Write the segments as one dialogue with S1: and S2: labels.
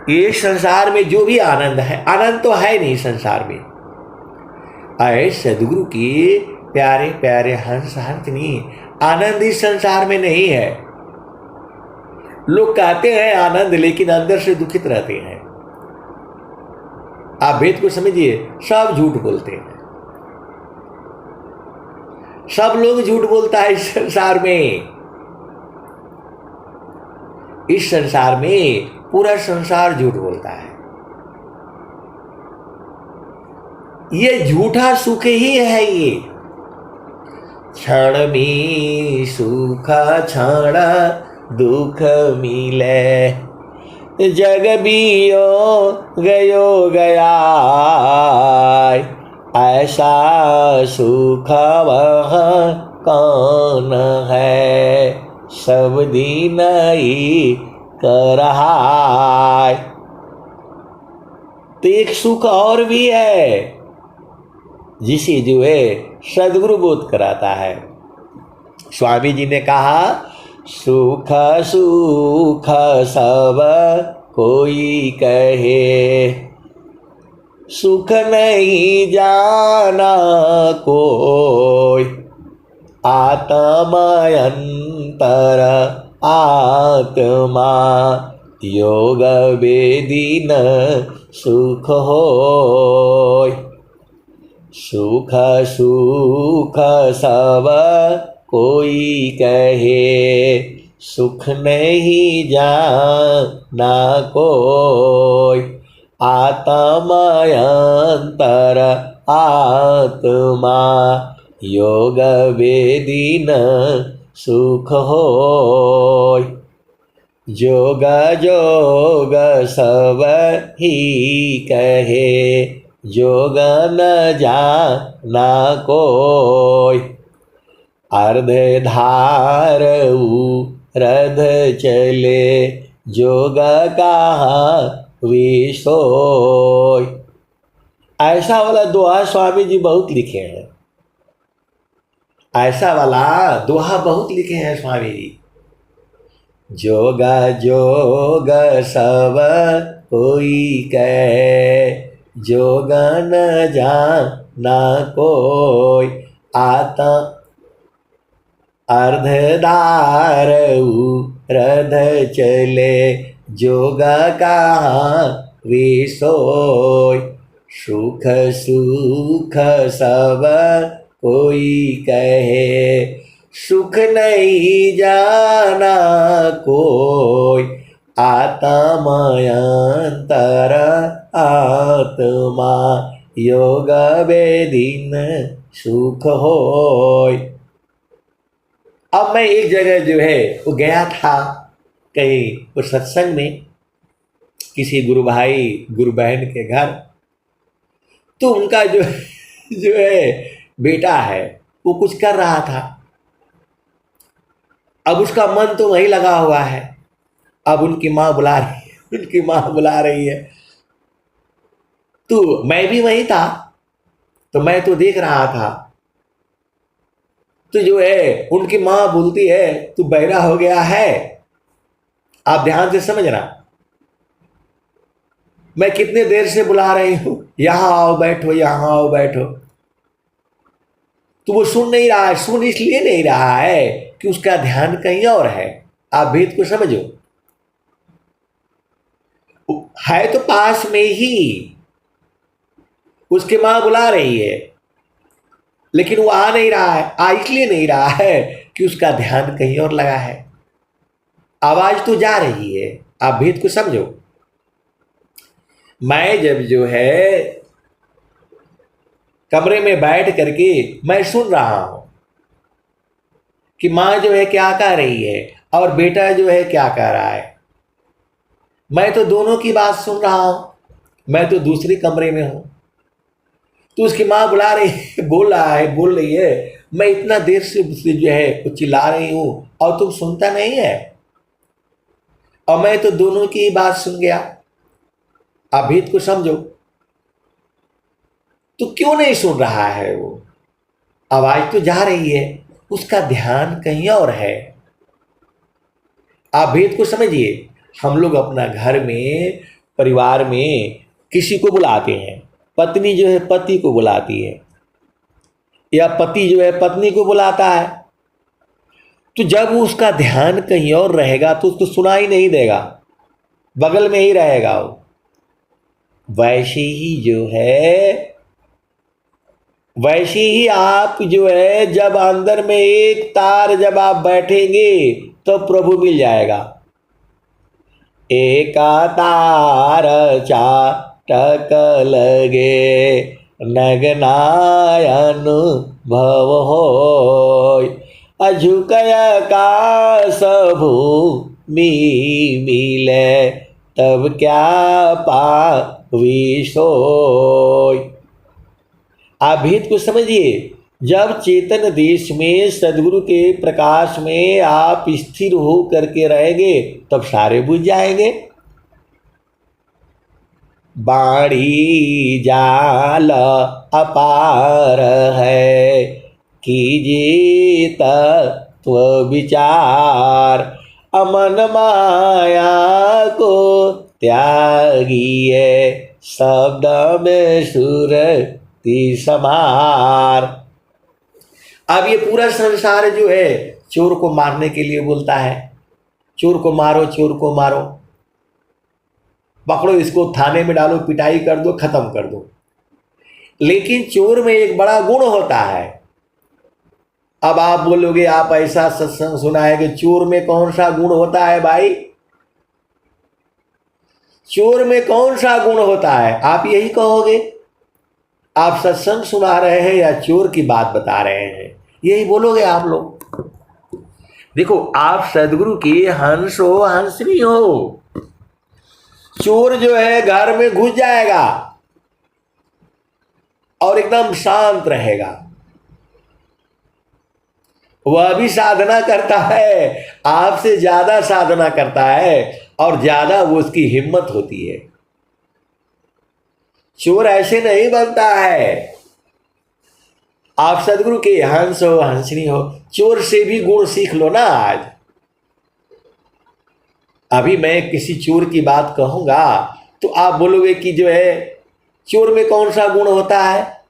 S1: ये संसार में जो भी आनंद है, आनंद तो है नहीं संसार में। आए सदगुरु के प्यारे प्यारे हंस हंसनी, आनंद इस संसार में नहीं है। लोग कहते हैं आनंद, लेकिन अंदर से दुखित रहते हैं। आप भेद को समझिए, सब झूठ बोलते हैं, सब लोग झूठ बोलता है इस संसार में। इस संसार में पूरा संसार झूठ बोलता है। ये झूठा सुख ही है ये। क्षण में सुख क्षण दुख मिले, जग बियो गयो गया, ऐसा सुख वह कौन है, सब दिन ही कर रहा। तो एक सुख और भी है जिसे जो है सदगुरु बोध कराता है। स्वामी जी ने कहा, सुख सुख सब कोई कहे, सुख नहीं जाना कोई, आत्मा अंतर आत्मा, योग वेदीन सुख होय। सुख सुख सब कोई कहे, सुख नहीं जाना कोई, आत्मा अंतर आत्मा, योग वेदीन सुख होय। जोग जोग सब ही कहे, जोग न जाना कोई, अर्ध धार रध चले, जोग कहाँ विसोय। ऐसा वाला दोहा स्वामी जी बहुत लिखे हैं, ऐसा वाला दोहा बहुत लिखे हैं स्वामी जी। जोग जोग सब कोई कहे, जोग न जाना कोई, आता अर्धदार रध चले, जोग कहाँ विसोय। सुख सुख सब कोई कहे, सुख नहीं जाना कोई, आत्मा अंतर आत्मा, योग वेदीन सुख होय। अब मैं एक जगह जो है वो गया था कहीं उस सत्संग में, किसी गुरु भाई गुरु बहन के घर। तो उनका जो है बेटा है वो कुछ कर रहा था। अब उसका मन तो वहीं लगा हुआ है। अब उनकी माँ बुला रही है, उनकी माँ बुला रही है। तो मैं भी वहीं था, तो मैं तो देख रहा था। तो जो है उनकी माँ बोलती है, तू बहरा हो गया है। आप ध्यान से समझना, मैं कितने देर से बुला रही हूं, यहां आओ बैठो, यहां आओ बैठो। तो वो सुन नहीं रहा है। सुन इसलिए नहीं रहा है कि उसका ध्यान कहीं और है। आप भेद को समझो, है तो पास में ही, उसकी मां बुला रही है, लेकिन वो आ नहीं रहा है। आ इसलिए नहीं रहा है कि उसका ध्यान कहीं और लगा है। आवाज तो जा रही है। आप भेद को समझो। मैं जब जो है कमरे में बैठ करके मैं सुन रहा हूं कि मां जो है क्या कह रही है और बेटा जो है क्या कह रहा है, मैं तो दोनों की बात सुन रहा हूं। मैं तो दूसरे कमरे में हूं। तो उसकी मां बुला रही है, बोल रही है, मैं इतना देर से जो है कुछ चिल्ला रही हूं और तुम सुनता नहीं है, और मैं तो दोनों की बात सुन गया। आप भेद को समझो। तो क्यों नहीं सुन रहा है वो? आवाज तो जा रही है, उसका ध्यान कहीं और है। आप भेद को समझिए। हम लोग अपना घर में परिवार में किसी को बुलाते हैं, पत्नी जो है पति को बुलाती है, या पति जो है पत्नी को बुलाता है, तो जब उसका ध्यान कहीं और रहेगा तो उसको सुनाई नहीं देगा, बगल में ही रहेगा वो। वैसे ही जो है, वैसे ही आप जो है जब अंदर में एक तार जब आप बैठेंगे तो प्रभु मिल जाएगा। एक तार चाटक लगे नगनायन भव होय, अझुकय काश भूमि मिले तब क्या पावी सोय। आप भेद को समझिए। जब चेतन देश में सदगुरु के प्रकाश में आप स्थिर हो करके रहेंगे तब सारे बुझ जाएंगे। बाणी जाल अपार है, कीजिए तत्व विचार, अमन माया को त्यागिए, शब्द में सुरति समार। अब ये पूरा संसार जो है चोर को मारने के लिए बोलता है, चोर को मारो, चोर को मारो, पकड़ो इसको, थाने में डालो, पिटाई कर दो, खत्म कर दो। लेकिन चोर में एक बड़ा गुण होता है। अब आप बोलोगे आप ऐसा सत्संग सुना है कि चोर में कौन सा गुण होता है भाई? चोर में कौन सा गुण होता है? आप यही कहोगे। आप सत्संग सुना रहे हैं या चोर की बात बता रहे हैं, यही बोलोगे आप लोग। देखो, आप सदगुरु के हंस हो, हंसनी हो। चोर जो है घर में घुस जाएगा और एकदम शांत रहेगा, वह भी साधना करता है, आपसे ज्यादा साधना करता है और ज्यादा वो उसकी हिम्मत होती है। चोर ऐसे नहीं बनता है। आप सदगुरु के हंस हो, हंसनी हो, चोर से भी गुण सीख लो ना। आज अभी मैं किसी चोर की बात कहूंगा तो आप बोलोगे कि जो है चोर में कौन सा गुण होता है?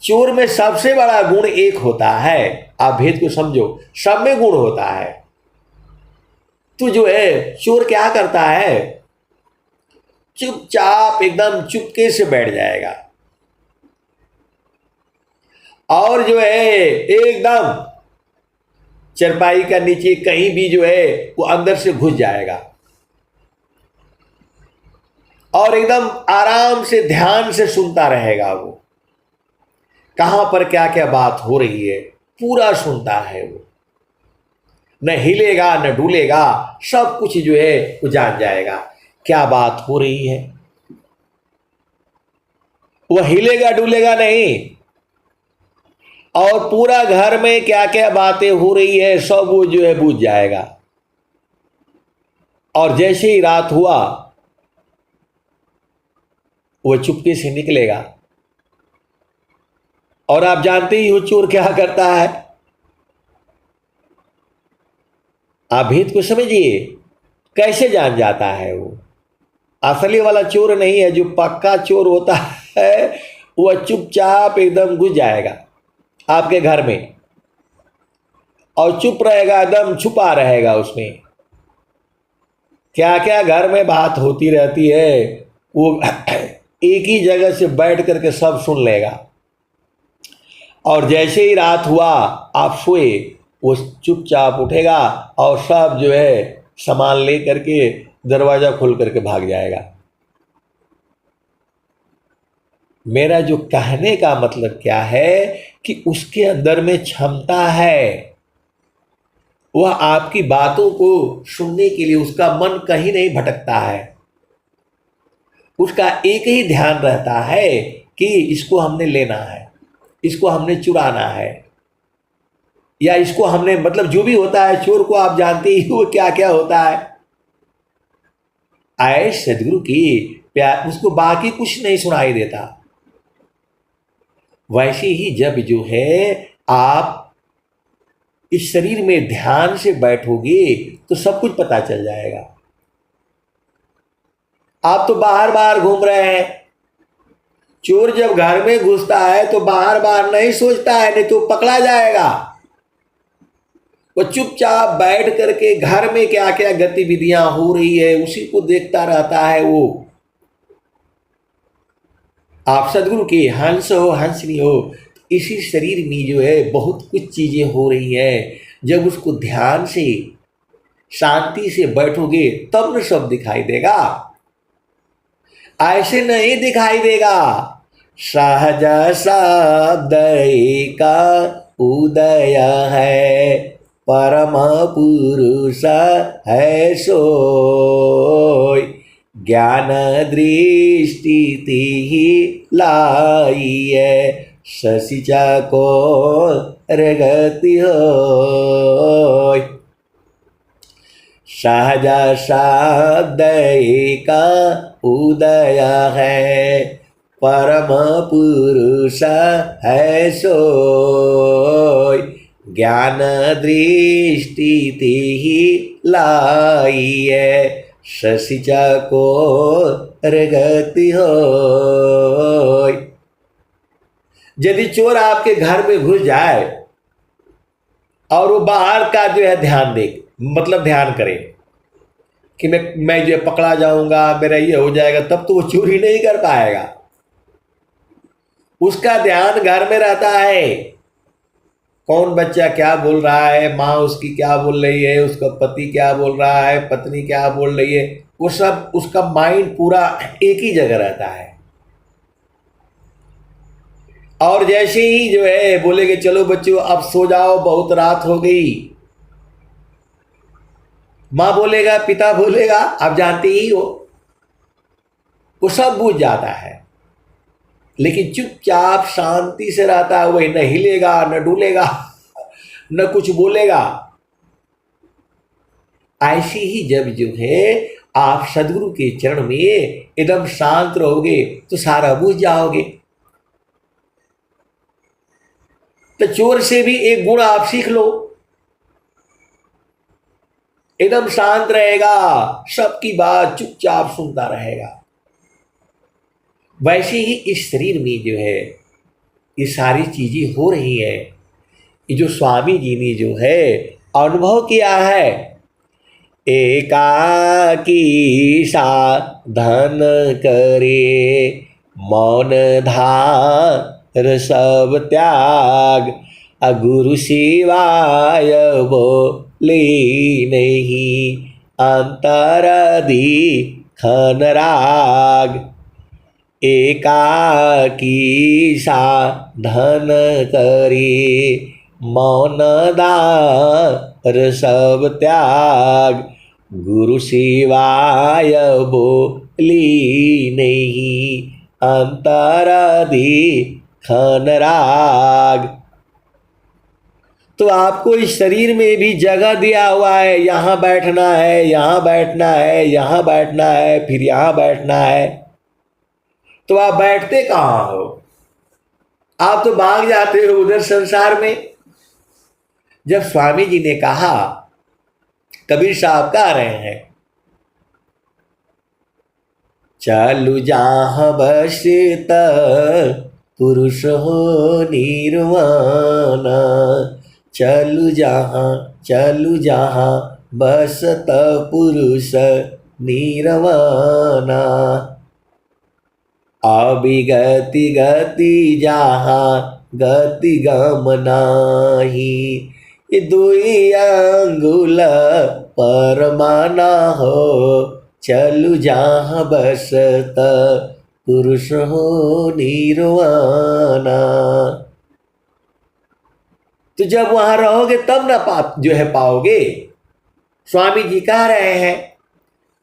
S1: चोर में सबसे बड़ा गुण एक होता है, आप भेद को समझो, सब में गुण होता है। तो जो है चोर क्या करता है, चुपचाप एकदम चुपके से बैठ जाएगा और जो है एकदम चरपाई का नीचे कहीं भी जो है वो अंदर से घुस जाएगा और एकदम आराम से ध्यान से सुनता रहेगा। वो कहां पर क्या क्या बात हो रही है पूरा सुनता है। वो न हिलेगा न डूलेगा, सब कुछ जो है वो जान जाएगा क्या बात हो रही है। वह हिलेगा डुलेगा नहीं और पूरा घर में क्या क्या बातें हो रही है सब वो जो है बुझ जाएगा। और जैसे ही रात हुआ वह चुपके से निकलेगा। और आप जानते ही हो चोर क्या करता है। आप भेद को समझिए, कैसे जान जाता है वो। असली वाला चोर नहीं है, जो पक्का चोर होता है वह चुपचाप एकदम घुस जाएगा आपके घर में और चुप रहेगा, एकदम छुपा रहेगा उसमें। क्या क्या घर में बात होती रहती है वो एक ही जगह से बैठ करके सब सुन लेगा। और जैसे ही रात हुआ आप सोए, वो चुपचाप उठेगा और सब जो है सामान ले करके दरवाजा खोल करके भाग जाएगा। मेरा जो कहने का मतलब क्या है कि उसके अंदर में क्षमता है, वह आपकी बातों को सुनने के लिए उसका मन कहीं नहीं भटकता है। उसका एक ही ध्यान रहता है कि इसको हमने लेना है, इसको हमने चुराना है, या इसको हमने, मतलब जो भी होता है चोर को आप जानते ही वो क्या क्या होता है। आए सदगुरु की प्यार, उसको बाकी कुछ नहीं सुनाई देता। वैसे ही जब जो है आप इस शरीर में ध्यान से बैठोगे तो सब कुछ पता चल जाएगा। आप तो बाहर बाहर घूम रहे हैं। चोर जब घर में घुसता है तो बाहर बाहर नहीं सोचता है, नहीं तो पकड़ा जाएगा। वो चुपचाप बैठ करके घर में क्या क्या गतिविधियां हो रही है उसी को देखता रहता है। वो आप सदगुरु के हंस हो, हंसनी हो, इसी शरीर में जो है बहुत कुछ चीजें हो रही है। जब उसको ध्यान से शांति से बैठोगे तब न सब दिखाई देगा, ऐसे नहीं दिखाई देगा। सहज शब्द का उदय है, परम पुरुष है सोय, ज्ञान दृष्टि ही लाई है, ससिचा को रगति होय। सहज शब्द का उदय है, परम पुरुष है सोय, ज्ञान दृष्टि ही लाई है, ससिचा को रगति होय। यदि चोर आपके घर में घुस जाए और वो बाहर का जो है ध्यान दे, मतलब ध्यान करे कि मैं जो पकड़ा जाऊंगा, मेरा ये हो जाएगा, तब तो वो चोरी नहीं कर पाएगा। उसका ध्यान घर में रहता है, कौन बच्चा क्या बोल रहा है, माँ उसकी क्या बोल रही है, उसका पति क्या बोल रहा है, पत्नी क्या बोल रही है, वो सब उसका माइंड पूरा एक ही जगह रहता है। और जैसे ही जो है बोलेगे चलो बच्चों अब सो जाओ, बहुत रात हो गई, माँ बोलेगा, पिता बोलेगा, आप जानते ही हो, वो सब बुझ जाता है। लेकिन चुपचाप शांति से रहता है, वही न हिलेगा न डुलेगा न कुछ बोलेगा। ऐसी ही जब जो है आप सदगुरु के चरण में एकदम शांत रहोगे तो सारा बुझ जाओगे। तो चोर से भी एक गुण आप सीख लो, एकदम शांत रहेगा, सबकी बात चुपचाप सुनता रहेगा। वैसे ही इस शरीर में जो है ये सारी चीजें हो रही है। ये जो स्वामी जी ने जो है अनुभव किया है, एकाकी साधन करे, मौन धार सब त्याग, गुरु सिवाय बोले नहीं, अंतरदी खन राग। एकाकी साधन करे, मौन दार सब त्याग, गुरु सिवाय बोली नहीं, अंतरदी खन राग। तो आपको इस शरीर में भी जगह दिया हुआ है, यहाँ बैठना है, यहाँ बैठना है, यहाँ बैठना है, फिर यहाँ बैठना है। तो आप बैठते कहाँ हो? आप तो भाग जाते हो उधर संसार में। जब स्वामी जी ने कहा, कबीर साहब कह रहे हैं, चलु जहाँ बसत पुरुष हो निर्वाणा, चलु जहाँ बसत पुरुष निर्वाणा, अभिगति गति जहाँ गति गम नाही, दुई अंगुल परमाना हो, चलु जहाँ बसत पुरुष हो निर्वाणा। तो जब वहां रहोगे तब ना जो है पाओगे। स्वामी जी कह रहे हैं,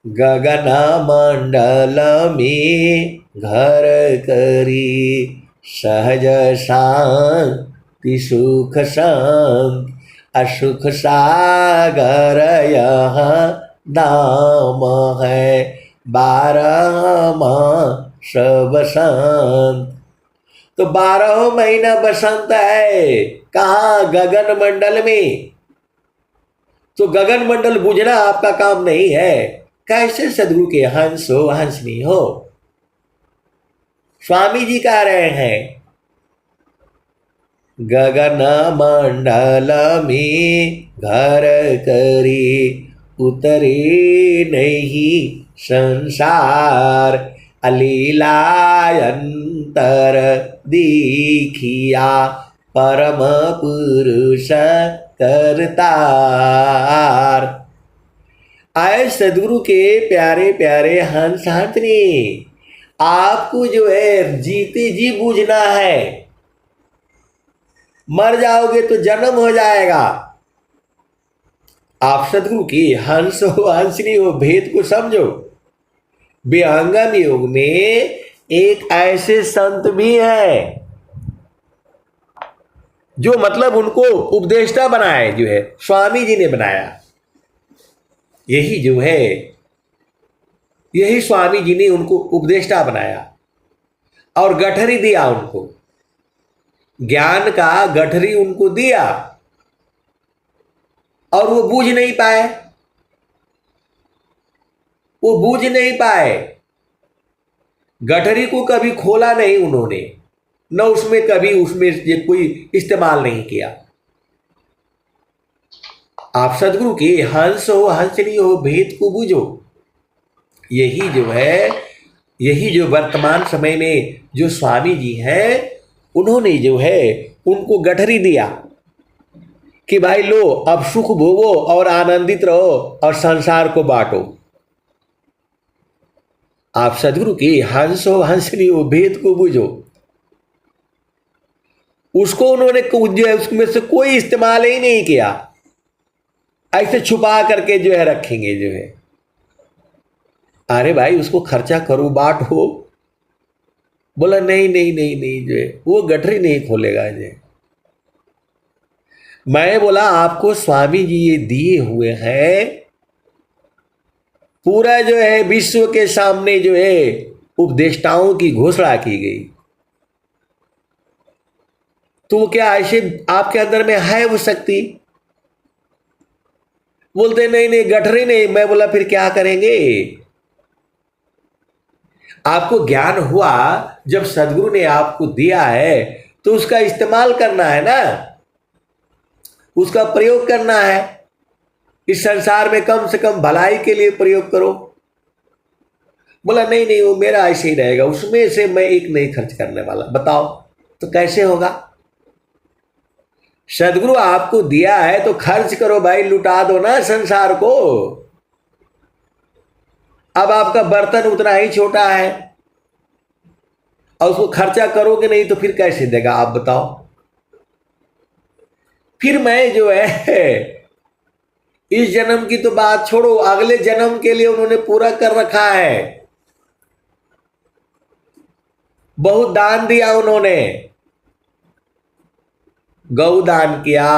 S1: गगन मंडल में घर करी, सहज शांति सुख शांत, असुख सागर यह नाम है, 12 मास बसंत। तो 12 महीना बसंत है कहाँ? गगन मंडल में। तो गगन मंडल बुझना आपका काम नहीं है, कैसे सदगुरु के हंस हो हंसनी हो। स्वामी जी कह रहे हैं गगन मंडल में घर करी उतरे नहीं संसार, अलीलायंतर दीखिया परम पुरुष करतार। आए सदगुरु के प्यारे प्यारे हंस हंसनी, आपको जो है जीते जी बूझना है। मर जाओगे तो जन्म हो जाएगा। आप सदगुरु की हंस हो हंसनी हो भेद को समझो। विहंगम युग में एक ऐसे संत भी है जो मतलब उनको उपदेष्टा बनाए, जो है स्वामी जी ने बनाया। यही जो है यही स्वामी जी ने उनको उपदेष्टा बनाया और गठरी दिया उनको, ज्ञान का गठरी उनको दिया और वो बूझ नहीं पाए। वो बूझ नहीं पाए। गठरी को कभी खोला नहीं उन्होंने, न उसमें कभी उसमें कोई इस्तेमाल नहीं किया। आप सदगुरु के हंस हो हंसनी हो भेद को बूझो। यही जो है, यही जो वर्तमान समय में जो स्वामी जी हैं, उन्होंने जो है उनको गठरी दिया कि भाई लो अब सुख भोगो और आनंदित रहो और संसार को बांटो। आप सदगुरु की हंस हो हंसनी हो भेद को बूझो। उसको उन्होंने जो है उसमें से कोई इस्तेमाल ही नहीं किया, ऐसे छुपा करके जो है रखेंगे जो है। अरे भाई उसको खर्चा करो बांटो। बोला नहीं नहीं नहीं नहीं, जो है वो गठरी नहीं खोलेगा जो है। मैं बोला आपको स्वामी जी ये दिए हुए हैं, पूरा जो है विश्व के सामने जो है उपदेष्टाओं की घोषणा की गई, तो क्या ऐसे आपके अंदर में है वो शक्ति? बोलते नहीं नहीं गठरी नहीं। मैं बोला फिर क्या करेंगे? आपको ज्ञान हुआ, जब सदगुरु ने आपको दिया है तो उसका इस्तेमाल करना है ना, उसका प्रयोग करना है। इस संसार में कम से कम भलाई के लिए प्रयोग करो। बोला नहीं नहीं वो मेरा ऐसे ही रहेगा, उसमें से मैं एक नहीं खर्च करने वाला। बताओ तो कैसे होगा? सदगुरु आपको दिया है तो खर्च करो भाई, लुटा दो ना संसार को। अब आपका बर्तन उतना ही छोटा है और उसको खर्चा करोगे नहीं तो फिर कैसे देगा आप बताओ? फिर मैं जो है इस जन्म की तो बात छोड़ो, अगले जन्म के लिए उन्होंने पूरा कर रखा है। बहुत दान दिया उन्होंने, गौ दान किया,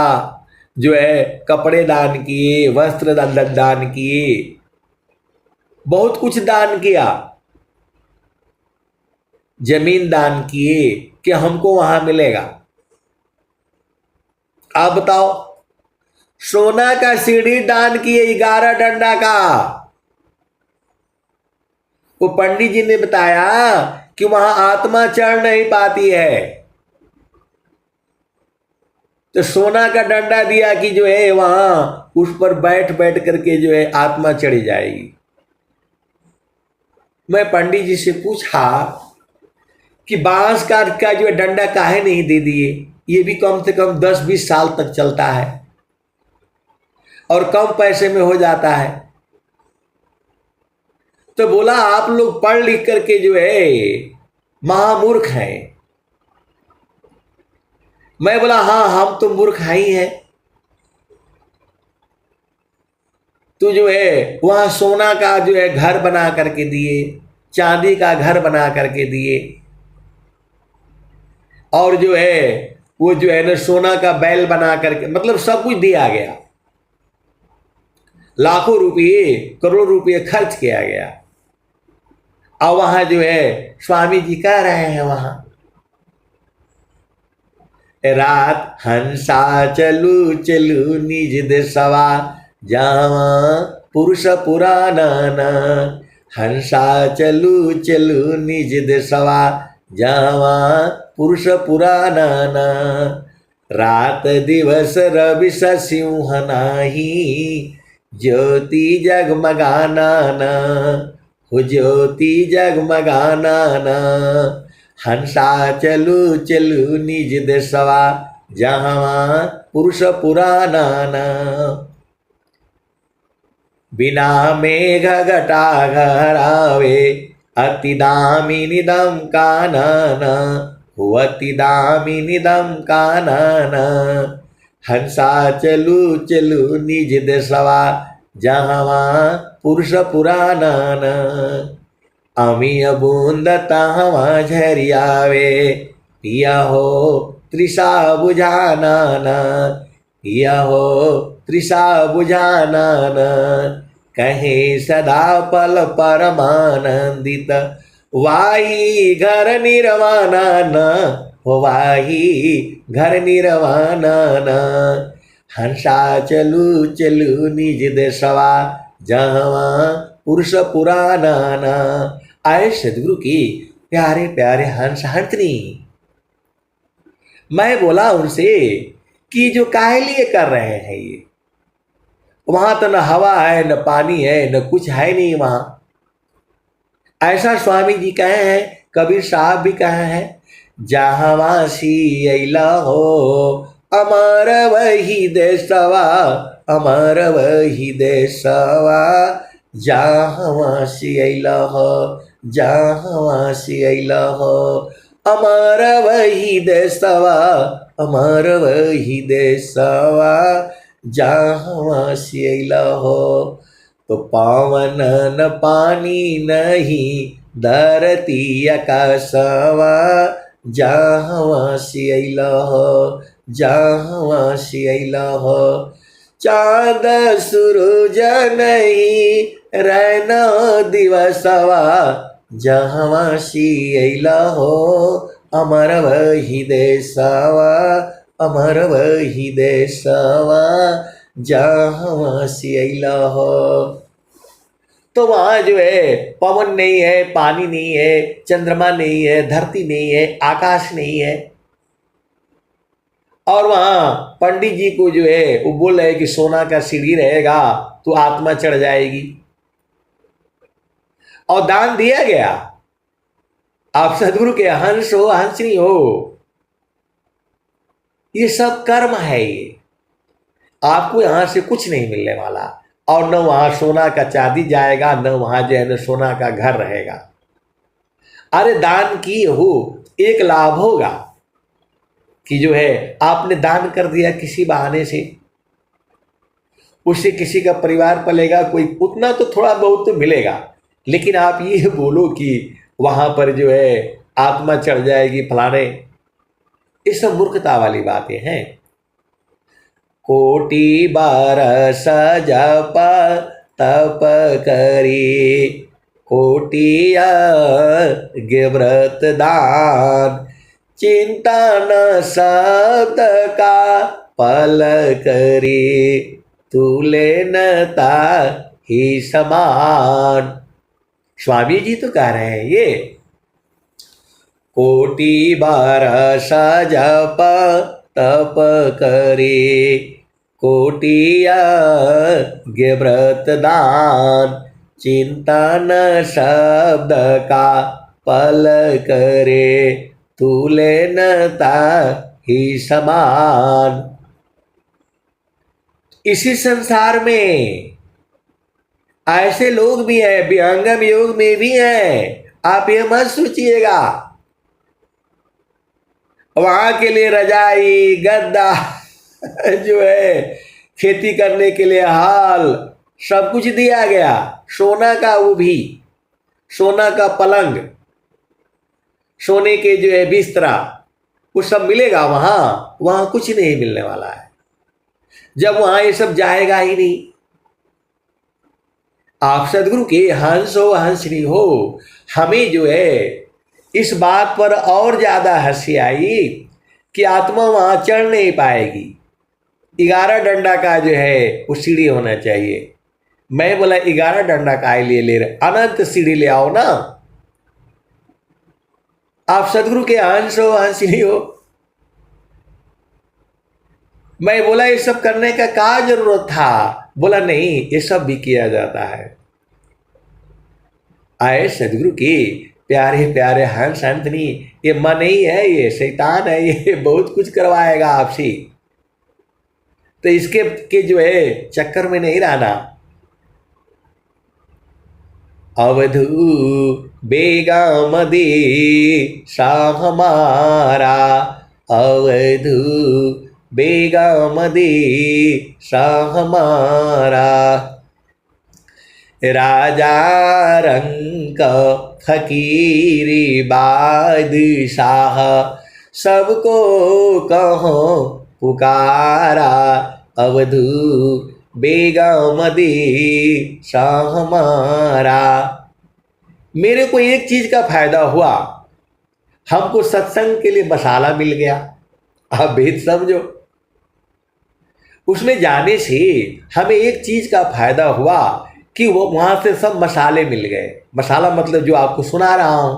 S1: जो है कपड़े दान किए, वस्त्र दान किए, बहुत कुछ दान किया, जमीन दान किए कि हमको वहां मिलेगा। आप बताओ, सोना का सीढ़ी दान किए 11 डंडा का। वो पंडित जी ने बताया कि वहां आत्मा चढ़ नहीं पाती है, तो सोना का डंडा दिया कि जो है वहां उस पर बैठ बैठ करके जो है आत्मा चढ़ी जाएगी। मैं पंडित जी से पूछा कि बांस का जो है डंडा काहे नहीं दे दिए? ये भी कम से कम 10-20 साल तक चलता है और कम पैसे में हो जाता है। तो बोला आप लोग पढ़ लिख करके जो है महामूर्ख हैं। मैं बोला हाँ हम तो मूर्ख ही हैं। तो जो है वहां सोना का जो है घर बना करके दिए, चांदी का घर बना करके दिए, और जो है वो जो है ना सोना का बैल बना करके, मतलब सब कुछ दिया गया। लाखों रुपये करोड़ों रुपये खर्च किया गया। और वहां जो है स्वामी जी कह रहे हैं वहां रात हंसा चलू चलू निज देशवा जावा पुरुष पुराना हंसा चलू चलू निज देशवा जावा पुरुष पुराना रात दिवस रवि सिंह नाही ज्योति जगमगाना हो ज्योति जगमगाना हंसा चलू चलू निज देशवा जहाँ पुरुष पुराना बिना मेघ घटा घरावे अति दामिनी दम कानन अति दामिनी दम कानन हंसा चलू चलू निज देशवा जहाँ पुरुष पुराना अमीय बूंद तहवा झरियावे पिया हो त्रिषा बुझाना पिया हो त्रिषा बुझाना कहे सदा पल परमानंदित वाही घर निर्वाणा न वाही घर निर्वाणा न हंसा चलू चलू निज देशवा जहाँ पुरुष पुराना आए सदगुरु की प्यारे प्यारे हंस हंसनी। मैं बोला उनसे कि जो काहे लिए कर रहे हैं ये, वहां तो न हवा है न पानी है न कुछ है नहीं वहां। ऐसा स्वामी जी कहे हैं, कबीर साहब भी कहे हैं, जहाँ वासी अला हो अमर वही देशवा अमर वही देशवा जहाँ वासी अला हो जहाँ वासी अला हो अमर वही देशवा अमर वही देशवा जहाँ वासी अला हो। तो पावन न पानी नहीं धरती आकाशवा जहाँ वासी अला हो जहाँ वासी अला हो। चाँद सूरज नहीं रहना दिवसवा जहाँ वासी अला हो अमर वही देशवा अमर वही देशवा जहाँ वासी अला हो। तो वहाँ जो है पवन नहीं है, पानी नहीं है, चंद्रमा नहीं है, धरती नहीं है, आकाश नहीं है। और वहाँ पंडित जी को जो है वो बोल रहे कि सोना का सीढ़ी रहेगा तो आत्मा चढ़ जाएगी, और दान दिया गया। आप सदगुरु के हंस हो हंसनी हो, ये सब कर्म है। ये आपको यहां से कुछ नहीं मिलने वाला, और न वहां सोना का चांदी जाएगा, न वहां जो है न सोना का घर रहेगा। अरे दान की हो, एक लाभ होगा कि जो है आपने दान कर दिया किसी बहाने से, उससे किसी का परिवार पलेगा, कोई उतना तो थोड़ा बहुत तो मिलेगा। लेकिन आप ये बोलो कि वहां पर जो है आत्मा चढ़ जाएगी फलाने, ये सब मूर्खता वाली बातें हैं। कोटि बरस जप तप करी कोटि व्रत दान चिंतन शब्द का पल करी तुले नता ही समान। स्वामी जी तो कह रहे हैं ये कोटि बरस जप तप करे कोटि व्रत दान चिंतन शब्द का पल करे तुले नता ही समान। इसी संसार में ऐसे लोग भी हैं, विहंगम योग में भी हैं। आप ये मत सोचिएगा वहां के लिए रजाई गद्दा जो है खेती करने के लिए हाल सब कुछ दिया गया, सोना का, वो भी सोना का पलंग, सोने के जो है बिस्तरा, वो सब मिलेगा वहां। वहां कुछ नहीं मिलने वाला है, जब वहां ये सब जाएगा ही नहीं। आप सदगुरु के हंस हो हंसनी हो। हमें जो है इस बात पर और ज्यादा हंसी आई कि आत्मा वहां चढ़ नहीं पाएगी। 11 डंडा का जो है वो सीढ़ी होना चाहिए, मैं बोला 11 डंडा काय लिए ले रहे, अनंत सीढ़ी ले आओ ना। आप सदगुरु के अंश हो, अंशनी हो। मैं बोला ये सब करने का क्या जरूरत था? बोला नहीं, ये सब भी किया जाता है। आए सदगुरु के प्यारे प्यारे हंस अंतनी, ये मन ही है, ये शैतान है, ये बहुत कुछ करवाएगा आपसे, तो इसके के जो है चक्कर में नहीं रहना। अवधू बेगा मदे शाह हमारा, अवधू बेगा मदे शाह हमारा, राजा रंग फकीरी बादशाह, सबको कहो पुकारा, अवधू बेगम दे शाह हमारा। मेरे को एक चीज का फायदा हुआ, हमको सत्संग के लिए मसाला मिल गया। आप भेद समझो, उसमें जाने से हमें एक चीज का फायदा हुआ कि वो वहां से सब मसाले मिल गए। मसाला मतलब जो आपको सुना रहा हूं,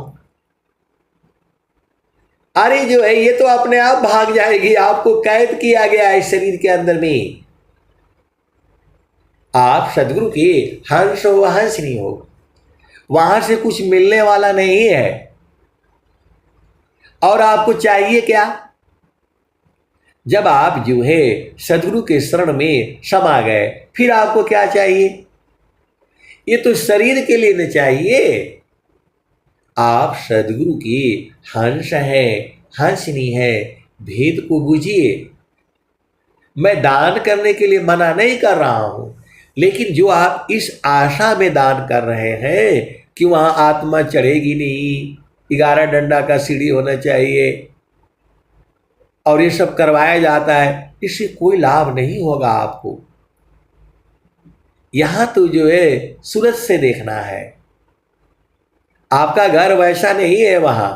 S1: अरे जो है ये तो अपने आप भाग जाएगी, आपको कैद किया गया है शरीर के अंदर में। आप सदगुरु के हंस हो, हंस नहीं हो, वहां से कुछ मिलने वाला नहीं है। और आपको चाहिए क्या? जब आप जो है सदगुरु के शरण में समा गए, फिर आपको क्या चाहिए? ये तो शरीर के लिए न चाहिए। आप सदगुरु की हंस है, हंसनी है, भेद को बुझिए। मैं दान करने के लिए मना नहीं कर रहा हूं, लेकिन जो आप इस आशा में दान कर रहे हैं कि वहां आत्मा चढ़ेगी नहीं, 11 डंडा का सीढ़ी होना चाहिए और ये सब करवाया जाता है, इससे कोई लाभ नहीं होगा आपको। यहां तो जो है सूरज से देखना है, आपका घर वैसा नहीं है वहां।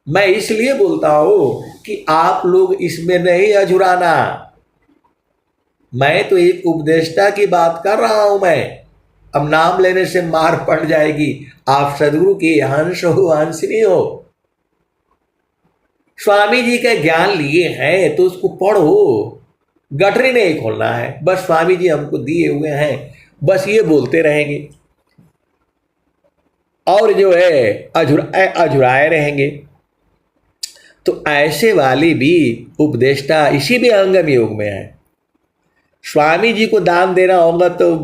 S1: मैं इसलिए बोलता हूं कि आप लोग इसमें नहीं अझुराना। मैं तो एक उपदेष्टा की बात कर रहा हूं। मैं अब नाम लेने से मार पड़ जाएगी। आप सदगुरु के हंस हो, हंसनी हो। स्वामी जी का ज्ञान लिए हैं तो उसको पढ़ो, गठरी नहीं खोलना है। बस स्वामी जी हमको दिए हुए हैं, बस ये बोलते रहेंगे और जो है अझुराए रहेंगे। तो ऐसे वाले भी उपदेष्टा इसी भी अंगम योग में है। स्वामी जी को दान देना होगा तो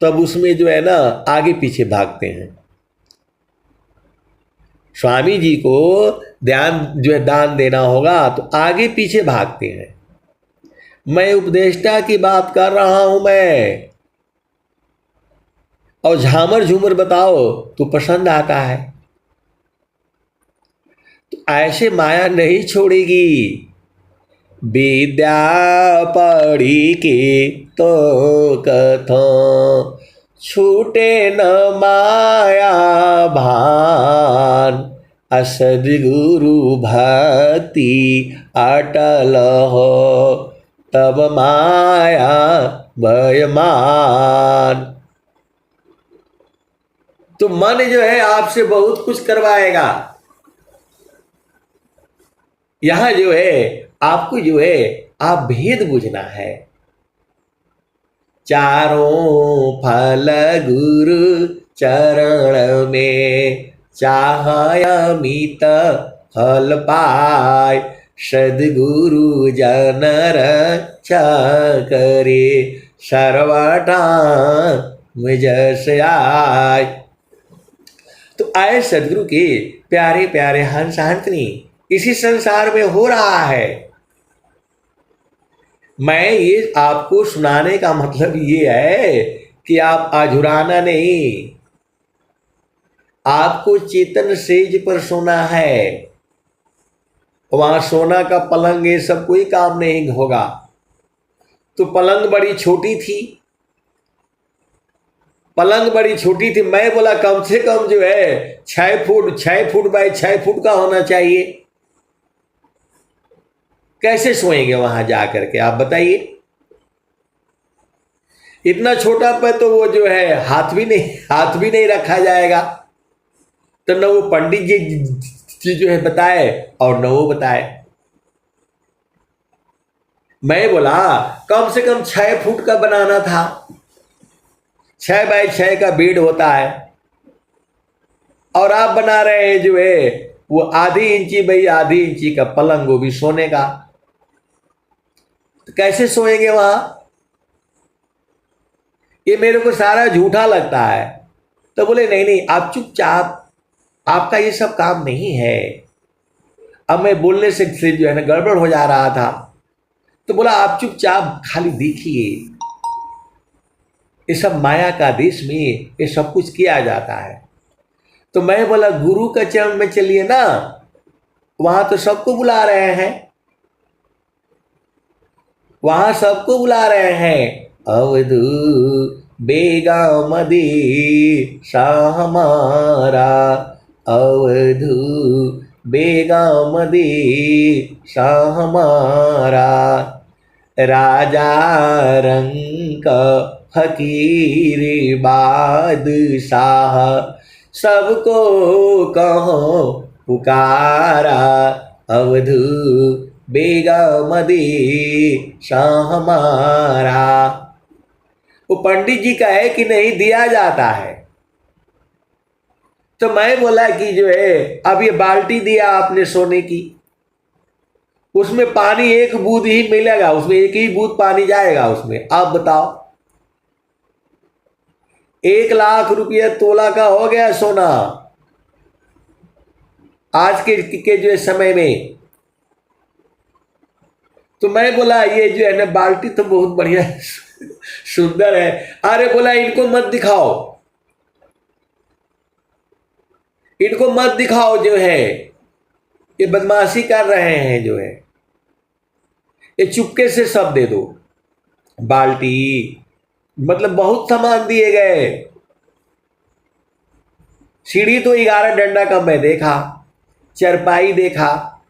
S1: तब उसमें जो है ना आगे पीछे भागते हैं। स्वामी जी को ध्यान जो है दान देना होगा तो आगे पीछे भागते हैं। मैं उपदेष्टा की बात कर रहा हूं मैं। और झामर झूमर बताओ तो पसंद आता है, तो ऐसे माया नहीं छोड़ेगी। विद्या पढ़ी के तो कथो छूटे न माया भान, असदगुरु भक्ति अटल हो तब माया भयमान। तो मन जो है आपसे बहुत कुछ करवाएगा। यहां जो है आपको जो है आप भेद बुझना है। चारों फल गुरु चरण में चाहय अमित फल पाय, सदगुरु जन रक्षा करे सर्वटा जस आय। तो आए सदगुरु के प्यारे प्यारे हंस हंसनी इसी संसार में हो रहा है। मैं ये आपको सुनाने का मतलब ये है कि आप अझुराना नहीं, आपको चेतन सेज पर सोना है। वहां सोना का पलंग ये सब कोई काम नहीं होगा। तो पलंग बड़ी छोटी थी, पलंग बड़ी छोटी थी। मैं बोला कम से कम जो है 6 फुट बाय 6 फुट का होना चाहिए। कैसे सोएंगे वहां जाकर के आप बताइए। इतना छोटा पे तो वो जो है हाथ भी नहीं रखा जाएगा। तो न वो पंडित जी जो है बताए और न वो बताए। मैं बोला कम से कम 6 फुट का बनाना था, 6 बाय 6 का बेड होता है, और आप बना रहे हैं जो है वो आधी इंची बाई आधी इंची का पलंग, वो भी सोने का। तो कैसे सोएंगे वहां? ये मेरे को सारा झूठा लगता है। तो बोले नहीं नहीं आप चुपचाप, आपका ये सब काम नहीं है। अब मैं बोलने से जो है ना गड़बड़ हो जा रहा था। तो बोला आप चुपचाप खाली देखिए, ये सब माया का देश में ये सब कुछ किया जाता है। तो मैं बोला गुरु का चरण में चलिए ना, वहां तो सबको बुला रहे हैं, वहां सबको बुला रहे हैं। अवधू बेगा मदी शाह हमारा, अवधू बेगा मदी शाह हमारा, राजा रंग फकीर बादशाह, सबको कहो पुकारा, अवधू बेगा मदी शाह हमारा। वो पंडित जी का है कि नहीं दिया जाता है। तो मैं बोला कि जो है अब ये बाल्टी दिया आपने सोने की, उसमें पानी एक बूंद ही मिलेगा, उसमें एक ही बूंद पानी जाएगा उसमें। आप बताओ 1 लाख रुपया तोला का हो गया सोना आज के जो है समय में। तो मैं बोला ये जो है ना बाल्टी तो बहुत बढ़िया सुंदर है। अरे बोला इनको मत दिखाओ, इनको मत दिखाओ, जो है ये बदमाशी कर रहे हैं, जो है ये चुपके से सब दे दो। बाल्टी मतलब बहुत सामान दिए गए। सीढ़ी तो 11 डंडा का मैं देखा, चरपाई देखा,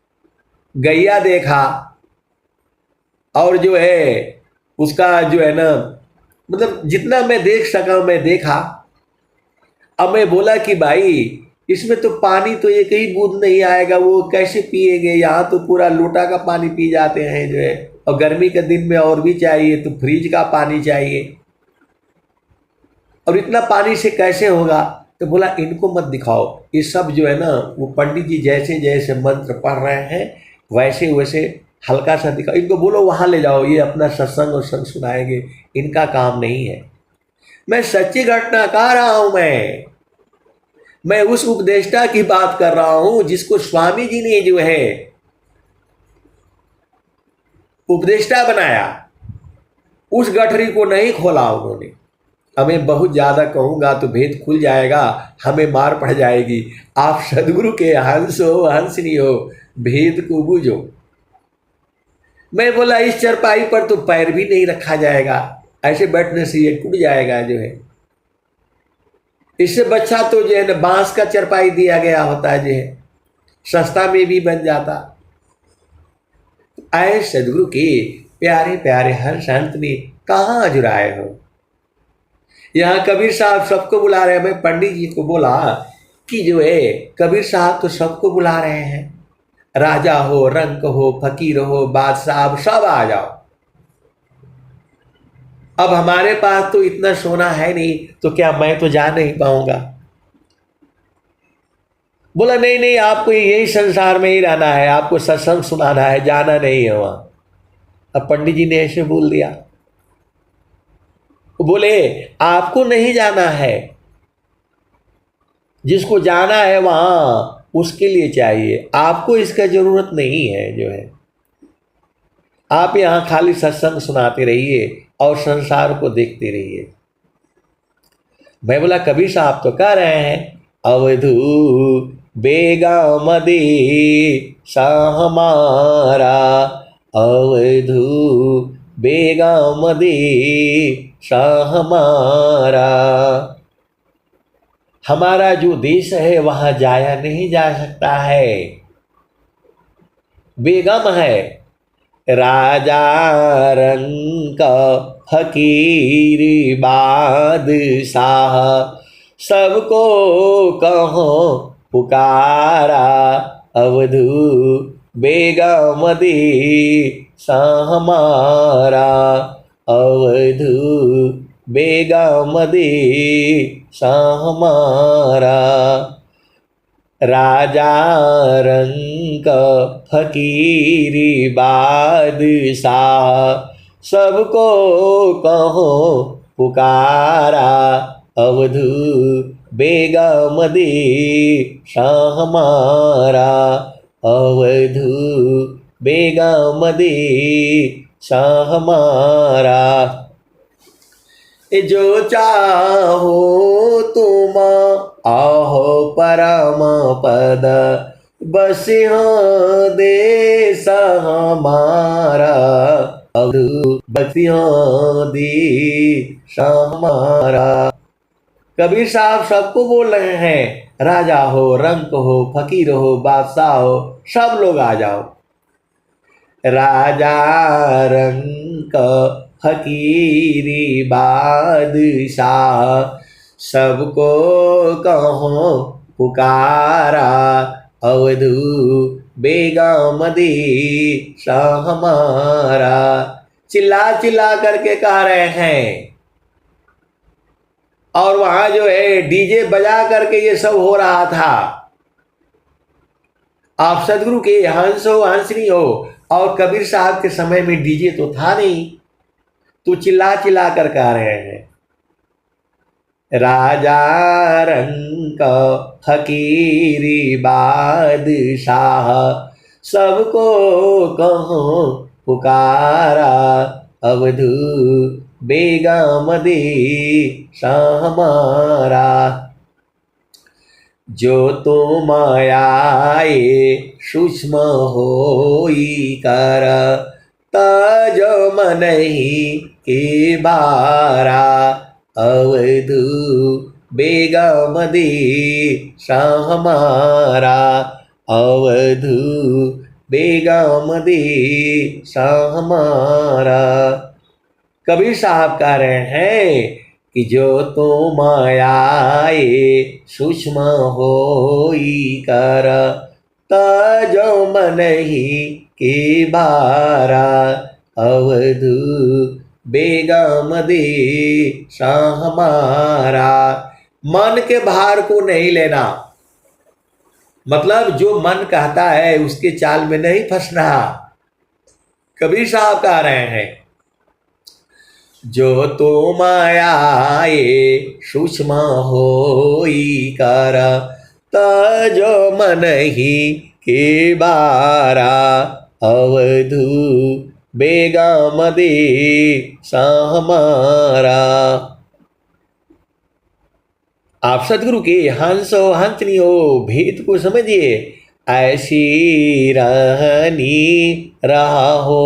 S1: गैया देखा, और जो है उसका जो है ना मतलब जितना मैं देख सका मैं देखा। अब मैं बोला कि भाई इसमें तो पानी तो एक ही बूंद नहीं आएगा, वो कैसे पिएंगे? यहाँ तो पूरा लोटा का पानी पी जाते हैं जो है, और गर्मी के दिन में और भी चाहिए तो फ्रिज का पानी चाहिए, और इतना पानी से कैसे होगा? तो बोला इनको मत दिखाओ, ये सब जो है ना वो पंडित जी जैसे जैसे मंत्र पढ़ रहे हैं वैसे वैसे हल्का सा दिखाओ, इनको बोलो वहां ले जाओ, ये अपना सत्संग और संग सुनाएंगे, इनका काम नहीं है। मैं सच्ची घटना कह रहा हूं। मैं उस उपदेष्टा की बात कर रहा हूं जिसको स्वामी जी ने जो है उपदेष्टा बनाया, उस गठरी को नहीं खोला उन्होंने। हमें बहुत ज्यादा कहूंगा तो भेद खुल जाएगा, हमें मार पड़ जाएगी। आप सदगुरु के हंस हो हंसनी हो, भेद को बूझो। मैं बोला इस चरपाई पर तो पैर भी नहीं रखा जाएगा, ऐसे बैठने से ये टूट जाएगा जो है। इससे बच्चा तो जो है ना बांस का चरपाई दिया गया होता है, जो है सस्ता में भी बन जाता। आए सदगुरु के प्यारे प्यारे हर संत ने कहाँ जुराए हो। यहाँ कबीर साहब सबको बुला रहे हैं। मैं पंडित जी को बोला कि जो है कबीर साहब तो सबको बुला रहे हैं, राजा हो, रंक हो, फकीर हो, बादशाह, सब आ जाओ। अब हमारे पास तो इतना सोना है नहीं, तो क्या मैं तो जा नहीं पाऊंगा? बोला नहीं नहीं आपको यही संसार में ही रहना है, आपको सत्संग सुनाना है, जाना नहीं है वहां। अब पंडित जी ने ऐसे बोल दिया। बोले आपको नहीं जाना है, जिसको जाना है वहां उसके लिए चाहिए, आपको इसका जरूरत नहीं है। जो है आप यहां खाली सत्संग सुनाते रहिए और संसार को देखते रहिए। मैं बोला कबीर साहब तो कह रहे हैं अवधू बेगा मदी शाह हमारा, अवधू बेगा मदी शाह हमारा। हमारा जो देश है वहां जाया नहीं जा सकता है, बेगम है, राजा रंग फकीर बादशाह, सबको कहो पुकारा, अवधू बेगम दी हमारा, अवधू बेगम दी हमारा। राजा रंक फकीरी बादशाह, सबको कहो पुकारा, अवधू बेगम दी हमारा, अवधू बेगम दी हमारा। जो चाहो तुम आहो परम पद, बसियो देश हमारा, अवधू बसियो देश हमारा। कबीर साहब सबको बोल रहे हैं, राजा हो, रंक हो, फकीर हो, बादशाह हो, सब लोग आ जाओ। राजा रंक फकीरी बादशाह, सबको कहो पुकारा, अवधू बेगम दी हमारा। चिल्ला चिल्ला करके कह रहे हैं। और वहां जो है डीजे बजा करके ये सब हो रहा था। आप सदगुरु के हंस हो, हंसनी हो, और कबीर साहब के समय में डीजे तो था नहीं, तो चिल्ला चिल्ला कर कह रहे हैं, राजा रंक फकीरी बादशाह, सबको कहो पुकारा, अवधू बेगम दी हमारा। जो तुम आए सूक्ष्म होई कर, तजो मनहि के बारा, अवधू बेगम दी हमारा, अवधू बेगम दी हमारा। कबीर साहब कह रहे हैं कि जो तुम आए सूक्ष्म होई कर, तजो मनहि के बारा, अवधू बेगम दी हमारा। मन के भार को नहीं लेना, मतलब जो मन कहता है उसके चाल में नहीं फंसना। कबीर साहब कह रहे हैं, जो तुम आए सूक्ष्म होई कर, तजो मनहि के बारा, अवधू बेगम दी हमारा। आप सदगुरु के हंस हो, हंसनी हो, भेद को समझिए। ऐसी रहनी रहा हो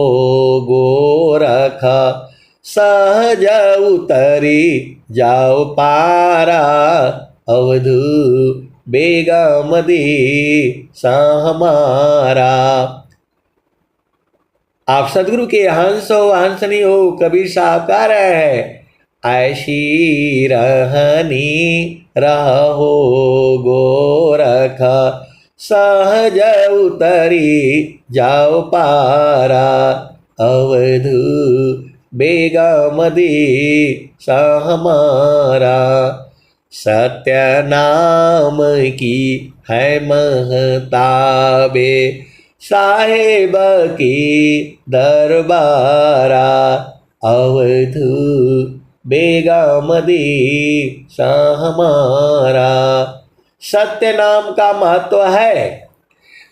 S1: गोरख, सहज उतरी जाओ पारा, अवधू बेगम दी हमारा। आप सदगुरु के हंस हो, हंसनी हो, कबीर साहब कह रहे हैं, ऐसी रहनी रहो गोरख, सहज उतरी जाओ पारा, अवधू बेगम दी हमारा। सत्य नाम की है महताबे, साहेब की दरबारा, अवधू बेगम दी हमारा। सत्य नाम का महत्व है।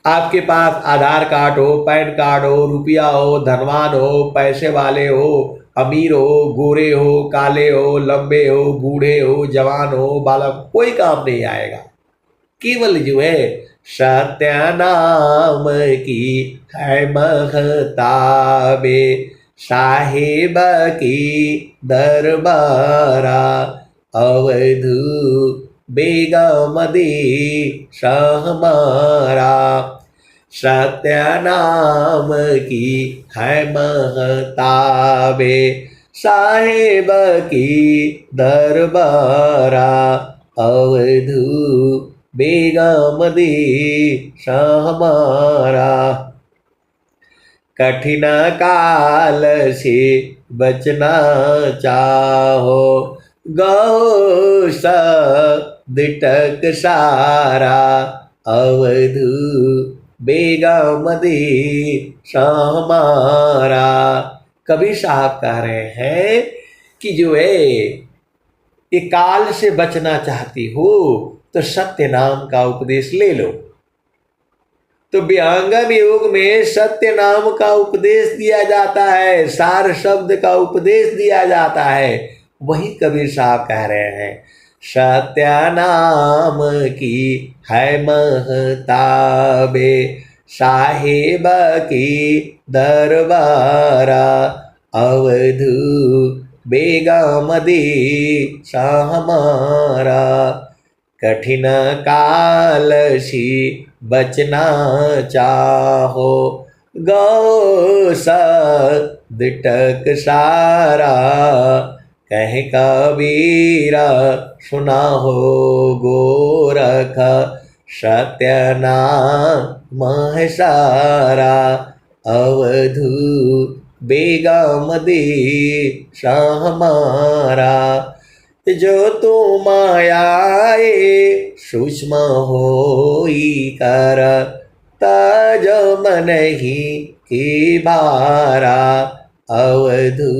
S1: आपके पास आधार कार्ड हो, पैन कार्ड हो, रुपया हो, धनवान हो, पैसे वाले हो, अमीर हो, गोरे हो, काले हो, लंबे हो, बूढ़े हो, जवान हो, बालक, कोई काम नहीं आएगा। केवल जो है सत्य नाम की है महताबे, साहिब की दरबारा, अवधू बेगम दी हमारा। सत्य नाम की है महताबे, साहेब की दरबारा अवधू बेगम देश हमारा। कठिन काल से बचना चाहो गो सदिटक सारा अवधू बेगम देश हमारा। कबीर साहब कह रहे हैं कि जो है ये काल से बचना चाहती हो तो सत्य नाम का उपदेश ले लो। तो विहंगम योग में सत्य नाम का उपदेश दिया जाता है, सार शब्द का उपदेश दिया जाता है। वही कबीर साहब कह रहे हैं सत्य नाम की है महताबे साहेब की दरबारा अवधू बेगम देश हमारा। कठिन काल से बचना चाहो गौ सदिटक सारा कह कबीरा सुना हो गोरख सत्य नाम है सारा अवधू बेगम देश हमारा। जो तुम आए सूक्ष्म होई कर तज मन ही की भारा अवधू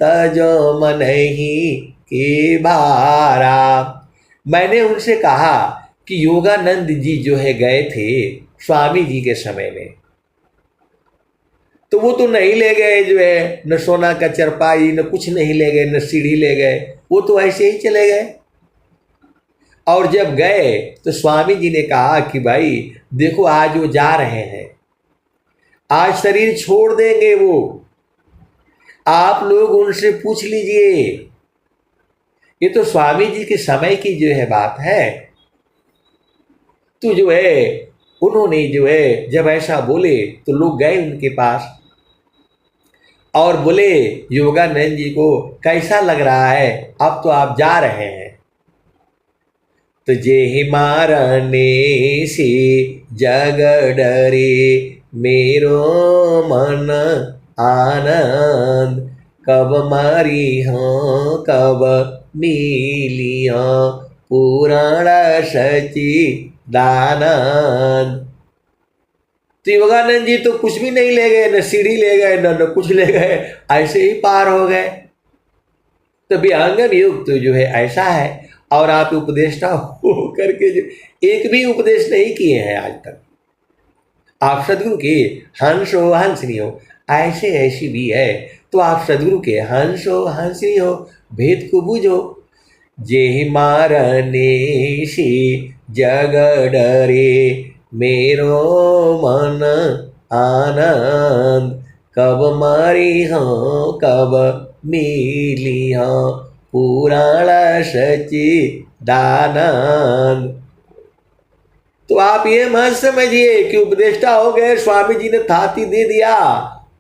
S1: तज मन ही की भारा। मैंने उनसे कहा कि योगानंद जी जो है गए थे स्वामी जी के समय में, तो वो तो नहीं ले गए जो है न सोना का चरपाई न कुछ नहीं ले गए, न सीढ़ी ले गए, वो तो ऐसे ही चले गए। और जब गए तो स्वामी जी ने कहा कि भाई देखो आज वो जा रहे हैं, आज शरीर छोड़ देंगे वो, आप लोग उनसे पूछ लीजिए। ये तो स्वामी जी के समय की जो है बात है। तो जो है उन्होंने जो है जब ऐसा बोले तो लोग गए उनके पास और बोले योगानंद जी को कैसा लग रहा है, अब तो आप जा रहे हैं। तो जे मारने से जग डरे मेरो मन आनंद कब मरी हो कब मिली हो पुराण सची दानंद। तो योगानंद जी तो कुछ भी नहीं ले गए, न सीढ़ी ले गए न कुछ ले गए, ऐसे ही पार हो गए। तो विहंगम योग तो जो है ऐसा है। और आप उपदेष्टा हो करके जो एक भी उपदेश नहीं किए हैं आज तक। आप सदगुरु के हंस हो हंसनी हो, ऐसे ऐसी भी है तो आप सदगुरु के हंस हो हंसनी हो, भेद को बूझो। जे मारने से जग डरे मेरो मन आनंद कब मरी हो कब मिली हो पुराण सची दानंद। तो आप ये मत समझिए कि उपदेष्टा हो गए, स्वामी जी ने थाती दे दिया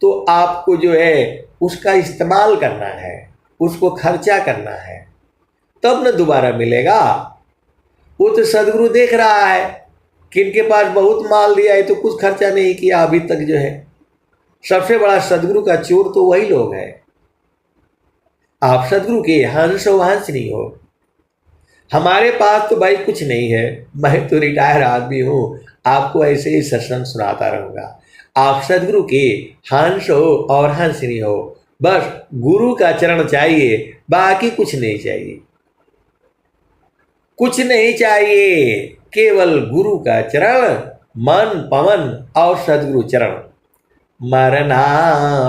S1: तो आपको जो है उसका इस्तेमाल करना है, उसको खर्चा करना है, तब न दोबारा मिलेगा। वो तो सदगुरु देख रहा है कि इनके पास बहुत माल दिया है तो कुछ खर्चा नहीं किया अभी तक जो है। सबसे बड़ा सदगुरु का चोर तो वही लोग हैं। आप सदगुरु के हंस हो हंस नहीं हो। हमारे पास तो भाई कुछ नहीं है, मैं तो रिटायर आदमी हूँ, आपको ऐसे ही सत्संग सुनाता रहूँगा। आप सदगुरु के हंस हो और हंस नहीं हो, बस गुरु का चरण चाहिए, बाकी कुछ नहीं चाहिए, कुछ नहीं चाहिए, केवल गुरु का चरण, मन पवन और सदगुरु चरण। मरना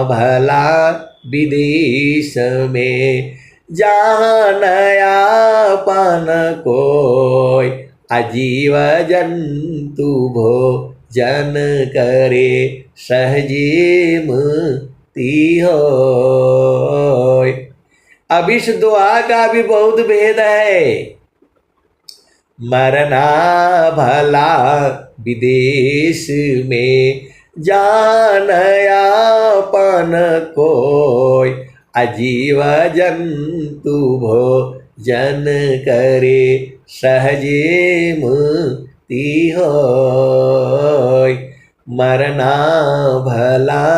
S1: भला विदेश में जहाँ नयापन कोय अजीव जंतु भोजन करे सहजे मुक्ति होय। अब इस दुआ का भी बहुत भेद है। मरना भला विदेश में जहाँ नयापन कोय अजीव जंतु भोजन करे सहजे मुक्ति होय। मरना भला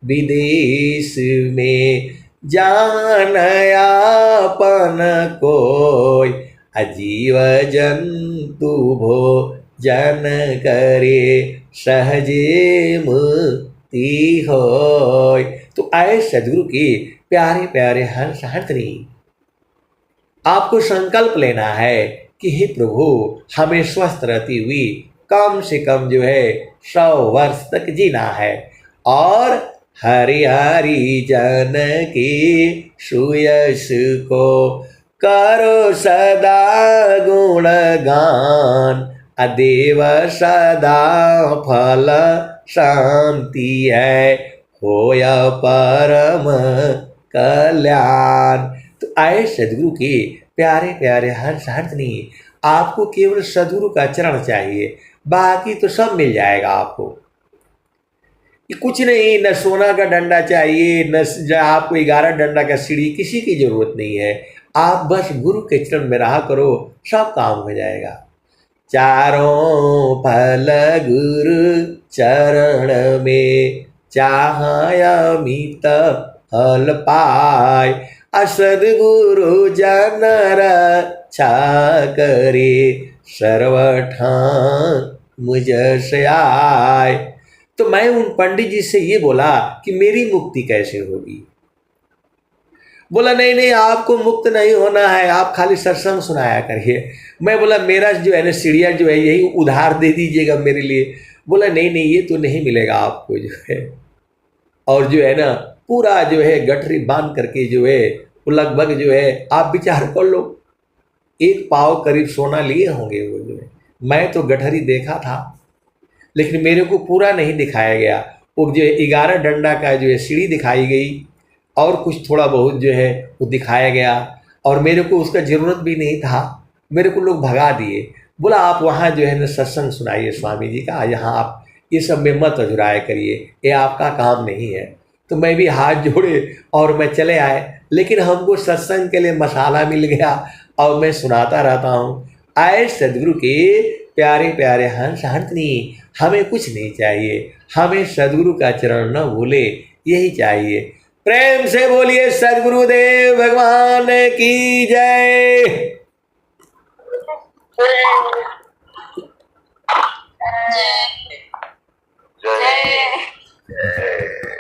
S1: विदेश में जान यापन कोय। अजीव जंतु भोजन करे सहजे मुक्ति होय। तो आए सदगुरु के प्यारे प्यारे हंस हंसनी, आपको संकल्प लेना है कि हे प्रभु हमें स्वस्थ रहती हुई कम से कम 100 वर्ष तक जीना है, और हरि हरि जन की सुयश को करो सदा गुणगान। अदेव सदा फल शांति है, होया परम कल्याण। तो आए सदगुरु के प्यारे प्यारे हंस हंसनी, आपको केवल सदगुरु का चरण चाहिए, बाकी तो सब मिल जाएगा आपको। ये कुछ नहीं, न सोना का डंडा चाहिए, न आपको 11 डंडा का सीढ़ी, किसी की जरूरत नहीं है। आप बस गुरु के चरण में रहा करो, सब काम हो जाएगा। चारों फल गुरु चरण में चाहय अमित फल पाय। असदगुरु जन रक्षा करे सर्वठान मुझ से आय। तो मैं उन पंडित जी से ये बोला कि मेरी मुक्ति कैसे होगी। बोला नहीं नहीं, आपको मुक्त नहीं होना है, आप खाली सत्संग सुनाया करिए। मैं बोला मेरा जो है ना सीढ़िया जो है यही उधार दे दीजिएगा मेरे लिए। बोला नहीं नहीं, ये तो नहीं मिलेगा आपको जो है। और जो है ना पूरा जो है गठरी बांध करके जो है वो लगभग जो है आप विचार कर लो 1 पाव करीब सोना लिए होंगे वो जो है। मैं तो गठरी देखा था, लेकिन मेरे को पूरा नहीं दिखाया गया। वो जो 11 डंडा का जो है सीढ़ी दिखाई गई, और कुछ थोड़ा बहुत जो है वो दिखाया गया, और मेरे को उसका ज़रूरत भी नहीं था, मेरे को लोग भगा दिए। बोला आप वहाँ जो है ना सत्संग सुनाइए स्वामी जी का, यहाँ आप ये सब में मत अजुराया करिए, ये आपका काम नहीं है। तो मैं भी हाथ जोड़े और मैं चले आए, लेकिन हमको सत्संग के लिए मसाला मिल गया और मैं सुनाता रहता हूँ। आए सदगुरु के प्यारे प्यारे हंस हंसनी, हमें कुछ नहीं चाहिए, हमें सदगुरु का चरण न भूले, यही चाहिए। प्रेम से बोलिए सदगुरुदेव भगवान की जय।
S2: जय जय।